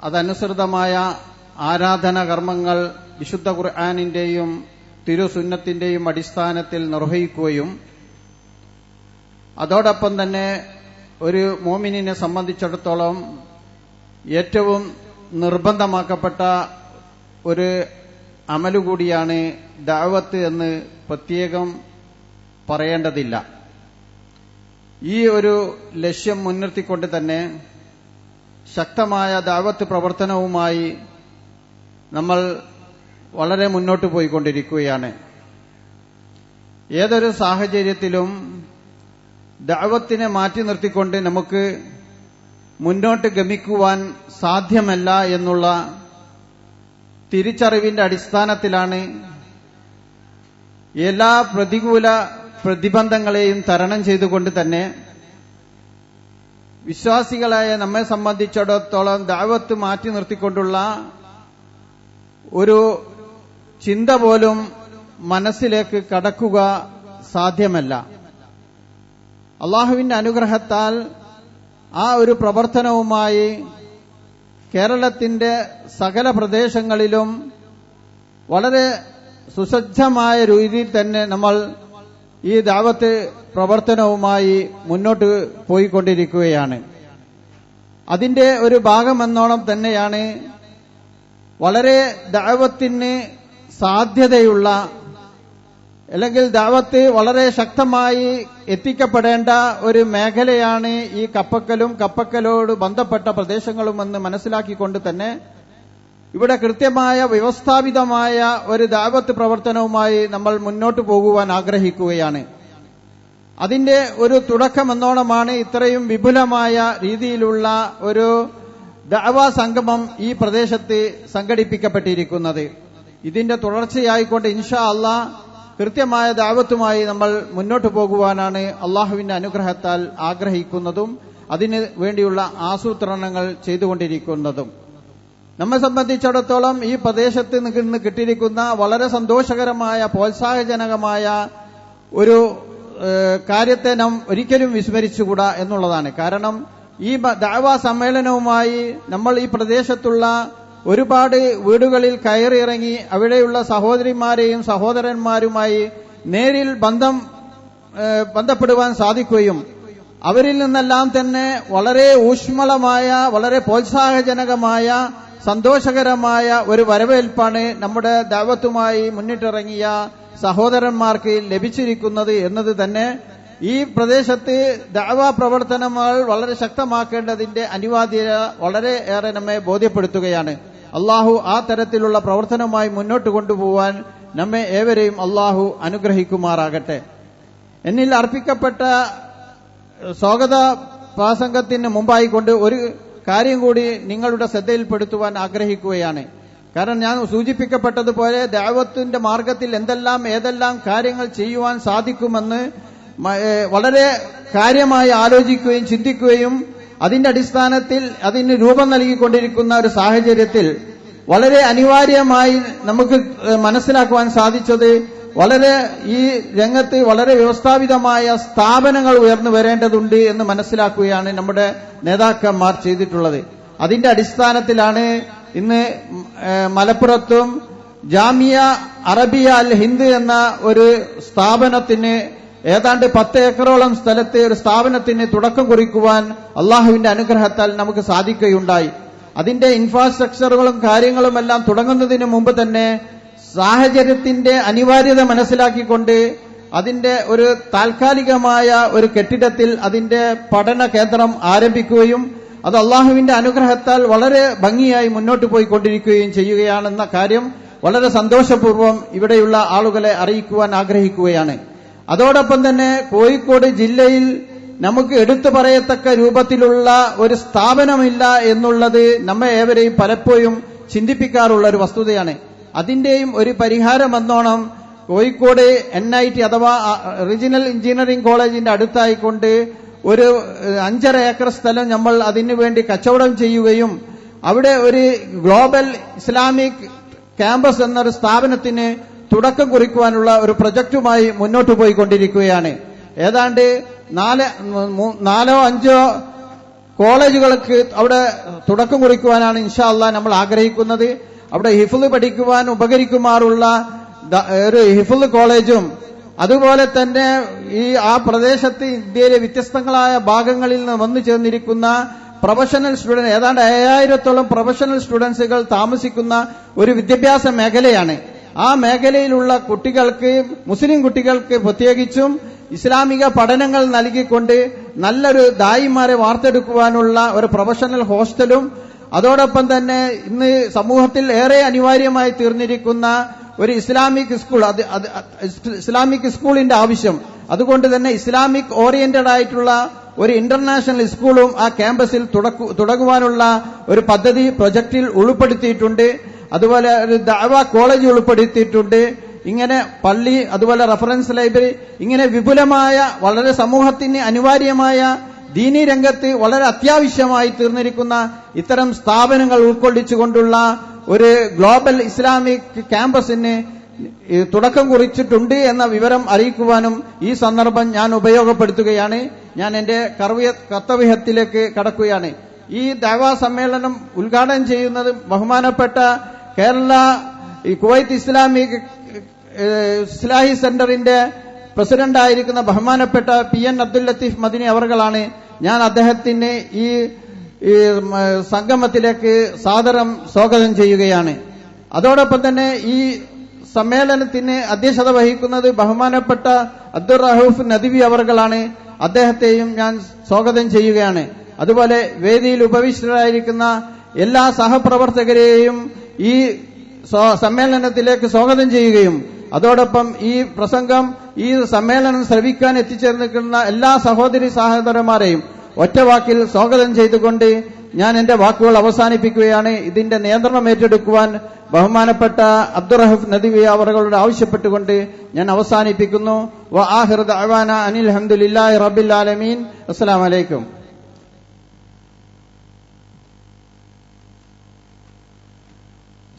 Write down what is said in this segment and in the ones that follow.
അതനുസൃതമായ ആരാധനാ കർമ്മങ്ങൾ വിശുദ്ധ ഖുർആനിന്റെയും തിരുസുന്നത്തിന്റെയും അടിസ്ഥാനത്തിൽ നിർവഹിക്കുകയും അതോടൊപ്പം തന്നെ ഒരു മോമിനിനെ സംബന്ധിച്ചിടത്തോളം ഏറ്റവും നിർബന്ധമാക്കപ്പെട്ട ഒരു അമലുകൂടിയാണ് ദഅവത്ത് എന്ന് പ്രത്യേകം പറയേണ്ടതില്ല. ഈ ഒരു ലക്ഷ്യം മുൻനിർത്തിക്കൊണ്ട് തന്നെ ശക്തമായ ദഅവത്ത് പ്രവർത്തനവുമായി നമ്മൾ വളരെ മുന്നോട്ട് പോയിക്കൊണ്ടിരിക്കുകയാണ്. ഏതൊരു സാഹചര്യത്തിലും ദഅവത്തിനെ മാറ്റി നിർത്തിക്കൊണ്ട് നമുക്ക് മുന്നോട്ട് ഗമിക്കുവാൻ സാധ്യമല്ല എന്നുള്ള തിരിച്ചറിവിന്റെ അടിസ്ഥാനത്തിലാണ് എല്ലാ പ്രതികൂല പ്രതിബന്ധങ്ങളെയും തരണം ചെയ്തുകൊണ്ട് തന്നെ വിശ്വാസികളായ നമ്മെ സംബന്ധിച്ചിടത്തോളം ദഅവത്ത് മാറ്റി നിർത്തിക്കൊണ്ടുള്ള ഒരു ചിന്ത പോലും മനസ്സിലേക്ക് കടക്കുക സാധ്യമല്ല. അള്ളാഹുവിന്റെ അനുഗ്രഹത്താൽ ആ ഒരു പ്രവർത്തനവുമായി കേരളത്തിന്റെ സകല പ്രദേശങ്ങളിലും വളരെ സുസജ്ജമായ രീതിയിൽ തന്നെ നമ്മൾ ഈ ദഅവത്ത് പ്രവർത്തനവുമായി മുന്നോട്ട് പോയിക്കൊണ്ടിരിക്കുകയാണ്. അതിന്റെ ഒരു ഭാഗമെന്നോണം തന്നെയാണ് വളരെ ദഅവത്തിന് സാധ്യതയുള്ള അല്ലെങ്കിൽ ദഅവത്ത് വളരെ ശക്തമായി എത്തിക്കപ്പെടേണ്ട ഒരു മേഖലയാണ് ഈ കപ്പക്കലോട് ബന്ധപ്പെട്ട പ്രദേശങ്ങളുമെന്ന് മനസ്സിലാക്കിക്കൊണ്ട് തന്നെ ഇവിടെ കൃത്യമായ വ്യവസ്ഥാപിതമായ ഒരു ദഅവത്ത് പ്രവർത്തനവുമായി നമ്മൾ മുന്നോട്ട് പോകുവാൻ ആഗ്രഹിക്കുകയാണ്. അതിന്റെ ഒരു തുടക്കമെന്നോണമാണ് ഇത്രയും വിപുലമായ രീതിയിലുള്ള ഒരു ദഅവാ സംഗമം ഈ പ്രദേശത്ത് സംഘടിപ്പിക്കപ്പെട്ടിരിക്കുന്നത്. ഇതിന്റെ തുടർച്ചയായിക്കൊണ്ട് ഇൻഷാ അല്ലാഹ് കൃത്യമായ ദഅവത്തുമായി നമ്മൾ മുന്നോട്ട് പോകുവാനാണ് അള്ളാഹുവിന്റെ അനുഗ്രഹത്താൽ ആഗ്രഹിക്കുന്നതും അതിന് വേണ്ടിയുള്ള ആസൂത്രണങ്ങൾ ചെയ്തുകൊണ്ടിരിക്കുന്നതും. നമ്മെ സംബന്ധിച്ചിടത്തോളം ഈ പ്രദേശത്ത് നിന്ന് കിട്ടിയിരിക്കുന്ന വളരെ സന്തോഷകരമായ പ്രോത്സാഹജനകമായ ഒരു കാര്യത്തെ നാം ഒരിക്കലും വിസ്മരിച്ചുകൂടാ എന്നുള്ളതാണ്. കാരണം ഈ ദഅവാ സമ്മേളനവുമായി നമ്മൾ ഈ പ്രദേശത്തുള്ള ഒരുപാട് വീടുകളിൽ കയറിയിറങ്ങി അവിടെയുള്ള സഹോദരിമാരെയും സഹോദരന്മാരുമായി നേരിൽ ബന്ധപ്പെടുവാൻ സാധിക്കുകയും അവരിൽ നിന്നെല്ലാം തന്നെ വളരെ ഊഷ്മളമായ വളരെ പ്രോത്സാഹജനകമായ സന്തോഷകരമായ ഒരു വരവേൽപ്പാണ് നമ്മുടെ ദഅവത്തുമായി മുന്നിട്ടിറങ്ങിയ സഹോദരന്മാർക്ക് ലഭിച്ചിരിക്കുന്നത് എന്നത് തന്നെ ഈ പ്രദേശത്ത് ദഅവാ പ്രവർത്തനങ്ങൾ വളരെ ശക്തമാക്കേണ്ടതിന്റെ അനിവാര്യത വളരെ ഏറെ നമ്മെ ബോധ്യപ്പെടുത്തുകയാണ്. അള്ളാഹു ആ തരത്തിലുള്ള പ്രവർത്തനവുമായി മുന്നോട്ട് കൊണ്ടുപോകാൻ നമ്മെ ഏവരെയും അള്ളാഹു അനുഗ്രഹിക്കുമാറാകട്ടെ. എന്നിൽ അർപ്പിക്കപ്പെട്ട സ്വാഗത പ്രാസംഗത്തിന് മുമ്പായിക്കൊണ്ട് ഒരു കാര്യം കൂടി നിങ്ങളുടെ ശ്രദ്ധയിൽപ്പെടുത്തുവാൻ ആഗ്രഹിക്കുകയാണ്. കാരണം ഞാൻ സൂചിപ്പിക്കപ്പെട്ടതുപോലെ ദഅവത്തിന്റെ മാർഗത്തിൽ ഏതെല്ലാം കാര്യങ്ങൾ ചെയ്യുവാൻ സാധിക്കുമെന്ന് വളരെ കാര്യമായി ആലോചിക്കുകയും ചിന്തിക്കുകയും അതിന്റെ അടിസ്ഥാനത്തിൽ അതിന് രൂപം നൽകിക്കൊണ്ടിരിക്കുന്ന ഒരു സാഹചര്യത്തിൽ വളരെ അനിവാര്യമായി നമുക്ക് മനസ്സിലാക്കുവാൻ സാധിച്ചത് വളരെ ഈ രംഗത്ത് വളരെ വ്യവസ്ഥാപിതമായ സ്ഥാപനങ്ങൾ ഉയർന്നു വരേണ്ടതുണ്ട് എന്ന് മനസ്സിലാക്കുകയാണ് നമ്മുടെ നേതാക്കന്മാർ ചെയ്തിട്ടുള്ളത്. അതിന്റെ അടിസ്ഥാനത്തിലാണ് ഇന്ന് മലപ്പുറത്തും ജാമിയ അറബിയ അൽ ഹിന്ദ് എന്ന ഒരു സ്ഥാപനത്തിന് ഏതാണ്ട് 10 ഏക്കറോളം സ്ഥലത്ത് ഒരു സ്ഥാപനത്തിന് തുടക്കം കുറിക്കുവാൻ അള്ളാഹുവിന്റെ അനുഗ്രഹത്താൽ നമുക്ക് സാധിക്കുകയുണ്ടായി. അതിന്റെ ഇൻഫ്രാസ്ട്രക്ചറുകളും കാര്യങ്ങളുമെല്ലാം തുടങ്ങുന്നതിന് മുമ്പ് തന്നെ സാഹചര്യത്തിന്റെ അനിവാര്യത മനസ്സിലാക്കിക്കൊണ്ട് അതിന്റെ ഒരു താൽക്കാലികമായ ഒരു കെട്ടിടത്തിൽ അതിന്റെ പഠന കേന്ദ്രം ആരംഭിക്കുകയും അത് അള്ളാഹുവിന്റെ അനുഗ്രഹത്താൽ വളരെ ഭംഗിയായി മുന്നോട്ട് പോയിക്കൊണ്ടിരിക്കുകയും ചെയ്യുകയാണെന്ന കാര്യം വളരെ സന്തോഷപൂർവ്വം ഇവിടെയുള്ള ആളുകളെ അറിയിക്കുവാൻ ആഗ്രഹിക്കുകയാണ്. അതോടൊപ്പം തന്നെ കോഴിക്കോട് ജില്ലയിൽ നമുക്ക് എടുത്തു പറയത്തക്ക രൂപത്തിലുള്ള ഒരു സ്ഥാപനമില്ല എന്നുള്ളത് നമ്മെ ഏവരെയും പലപ്പോഴും ചിന്തിപ്പിക്കാറുള്ള ഒരു വസ്തുതയാണ്. അതിന്റെയും ഒരു പരിഹാരമെന്നോണം കോഴിക്കോട് NIT അഥവാ റീജിയണൽ എഞ്ചിനീയറിംഗ് കോളേജിന്റെ അടുത്തായിക്കൊണ്ട് ഒരു 5.5 ഏക്കർ സ്ഥലം നമ്മൾ അതിനുവേണ്ടി കച്ചവടം ചെയ്യുകയും അവിടെ ഒരു ഗ്ലോബൽ ഇസ്ലാമിക് ക്യാമ്പസ് എന്നൊരു സ്ഥാപനത്തിന് തുടക്കം കുറിക്കുവാനുള്ള ഒരു പ്രൊജക്ടുമായി മുന്നോട്ട് പോയിക്കൊണ്ടിരിക്കുകയാണ്. ഏതാണ്ട് 4-5 കോളേജുകൾക്ക് അവിടെ തുടക്കം കുറിക്കുവാനാണ് ഇൻഷാ അല്ലാഹ് നമ്മൾ ആഗ്രഹിക്കുന്നത്. അവിടെ ഹിഫ്ള് പഠിക്കുവാൻ ഉപകരിക്കുമാറുള്ള ഒരു ഹിഫ്ള് കോളേജും അതുപോലെ തന്നെ ആ പ്രദേശത്ത് ഇന്ത്യയിലെ വ്യത്യസ്തങ്ങളായ ഭാഗങ്ങളിൽ നിന്ന് വന്നു ചേർന്നിരിക്കുന്ന പ്രൊഫഷണൽ സ്റ്റുഡന്റ് ഏതാണ്ട് 5000-ഓളം പ്രൊഫഷണൽ സ്റ്റുഡൻസുകൾ താമസിക്കുന്ന ഒരു വിദ്യാഭ്യാസ മേഖലയാണ്. ആ മേഖലയിലുള്ള കുട്ടികൾക്ക്, മുസ്ലിം കുട്ടികൾക്ക് പ്രത്യേകിച്ചും ഇസ്ലാമിക പഠനങ്ങൾ നൽകിക്കൊണ്ട് നല്ലൊരു ദായിമാരെ വാർത്തെടുക്കുവാനുള്ള ഒരു പ്രൊഫഷണൽ ഹോസ്റ്റലും അതോടൊപ്പം തന്നെ ഇന്ന് സമൂഹത്തിൽ ഏറെ അനിവാര്യമായി തീർന്നിരിക്കുന്ന ഒരു ഇസ്ലാമിക് സ്കൂൾ, ഇസ്ലാമിക് സ്കൂളിന്റെ ആവശ്യം. അതുകൊണ്ട് തന്നെ ഇസ്ലാമിക് ഓറിയന്റഡ് ആയിട്ടുള്ള ഒരു ഇന്റർനാഷണൽ സ്കൂളും ആ ക്യാമ്പസിൽ തുടങ്ങുവാനുള്ള ഒരു പദ്ധതി പ്രൊജക്റ്റിൽ ഉൾപ്പെടുത്തിയിട്ടുണ്ട്. അതുപോലെ ഒരു ദഅവ കോളേജ് ഉൾപ്പെടുത്തിയിട്ടുണ്ട്. ഇങ്ങനെ പള്ളി, അതുപോലെ റഫറൻസ് ലൈബ്രറി, ഇങ്ങനെ വിപുലമായ വളരെ സമൂഹത്തിന് അനിവാര്യമായ ദീനീ രംഗത്ത് വളരെ അത്യാവശ്യമായി തീർന്നിരിക്കുന്ന ഇത്തരം സ്ഥാപനങ്ങൾ ഉൾക്കൊള്ളിച്ചുകൊണ്ടുള്ള ഒരു ഗ്ലോബൽ ഇസ്ലാമിക് ക്യാമ്പസിന് തുടക്കം കുറിച്ചിട്ടുണ്ട് എന്ന വിവരം അറിയിക്കുവാനും ഈ സന്ദർഭം ഞാൻ ഉപയോഗപ്പെടുത്തുകയാണ്. ഞാൻ എന്റെ കർത്തവ്യത്തിലേക്ക് കടക്കുകയാണ്. ഈ ദഅവാ സമ്മേളനം ഉദ്ഘാടനം ചെയ്യുന്നത് ബഹുമാനപ്പെട്ട കേരള കുവൈത്ത് ഇസ്ലാമിക് ഇസ്ലാഹി സെന്ററിന്റെ പ്രസിഡന്റായിരിക്കുന്ന ബഹുമാനപ്പെട്ട PN അബ്ദുൽ ലത്തീഫ് മദനി അവർകളാണ്. ഞാൻ അദ്ദേഹത്തിന് ഈ സംഗമത്തിലേക്ക് സാദരം സ്വാഗതം ചെയ്യുകയാണ്. അതോടൊപ്പം തന്നെ ഈ സമ്മേളനത്തിന് അധ്യക്ഷത വഹിക്കുന്നത് ബഹുമാനപ്പെട്ട അബ്ദുർ റഹൂഫ് നദ്വി അവർകളാണ്. അദ്ദേഹത്തെയും ഞാൻ സ്വാഗതം ചെയ്യുകയാണ്. അതുപോലെ വേദിയിൽ ഉപവിഷ്ടരായിരിക്കുന്ന എല്ലാ സഹപ്രവർത്തകരെയും ഈ സമ്മേളനത്തിലേക്ക് സ്വാഗതം ചെയ്യുകയും അതോടൊപ്പം ഈ പ്രസംഗം, ഈ സമ്മേളനം ശ്രവിക്കാൻ എത്തിച്ചേർന്നിരിക്കുന്ന എല്ലാ സഹോദരി സഹോദരന്മാരെയും ഒറ്റവാക്കിൽ സ്വാഗതം ചെയ്തുകൊണ്ട് ഞാൻ എന്റെ വാക്കുകൾ അവസാനിപ്പിക്കുകയാണ്. ഇതിന്റെ നിയന്ത്രണം ഏറ്റെടുക്കുവാൻ ബഹുമാനപ്പെട്ട അബ്ദുറഹഫ് നദ്വി അവരുടെ ആവശ്യപ്പെട്ടുകൊണ്ട് ഞാൻ അവസാനിപ്പിക്കുന്നു. വആഖിറു ദഅവാന അനിൽ ഹംദുലില്ലാഹി റബ്ബിൽ ആലമീൻ. അസ്സലാമു അലൈക്കും.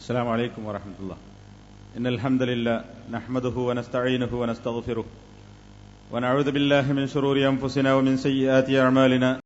السلام عليكم ورحمة الله. إن الحمد لله نحمده ونستعينه ونستغفره ونعوذ بالله من شرور أنفسنا ومن سيئات أعمالنا